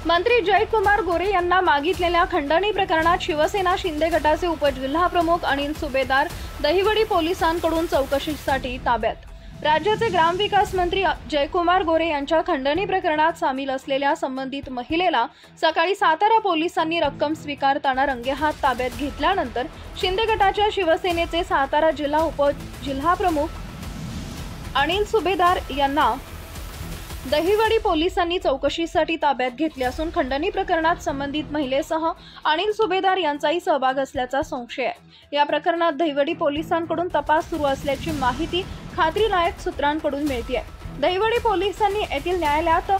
मंत्री जयकुमार गोरे यांना मागितलेल्या खंडणी प्रकरणात शिवसेना शिंदे गटाचे उपजिल्हाप्रमुख अनिल सुभेदार दहिवडी पोलिसांकडून चौकशीसाठी ताब्यात। राज्याचे ग्रामविकास मंत्री जयकुमार गोरे यांच्या खंडणी प्रकरणात सामील असलेल्या संबंधित महिलेला सकाळी सातारा पोलिसांनी रक्कम स्वीकारताना रंगेहात ताब्यात घेतल्यानंतर शिंदे गटाच्या शिवसेनेचे सातारा जिल्हा उपजिल्हाप्रमुख अनिल सुभेदार यांना दहिवडी पोलिसांनी चौकशीसाठी ताब्यात घेतले असून खंडणी प्रकरणात संबंधित महिलेसह अनिल सुभेदार यांचाही सहभाग असल्याचा संशय आहे। या प्रकरणात दहिवडी पोलिसांकडून तपास सुरू असल्याची माहिती खात्रीलायक सूत्रांकडून मिळते आहे। दहिवडी पोलिसांनी येथील न्यायालयात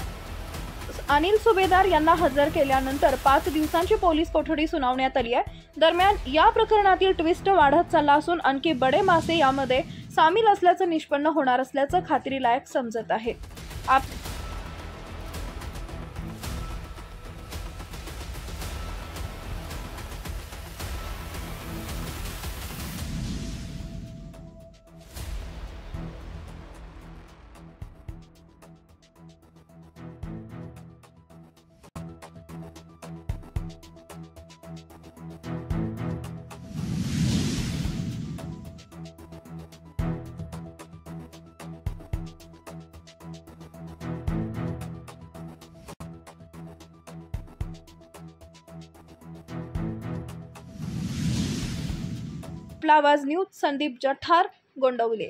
अनिल सुभेदार यांना हजर केल्यानंतर 5 दिवसांची पोलीस कोठडी सुनावण्यात आली आहे। दरम्यान या प्रकरणातील ट्विस्ट वाढत चालला असून आणखी बडे मासे यामध्ये सामील असल्याचं निष्पन्न होणार असल्याचं खात्रीलायक समजत आहे। आवाज न्यूज संदीप जठार, गोंडवले।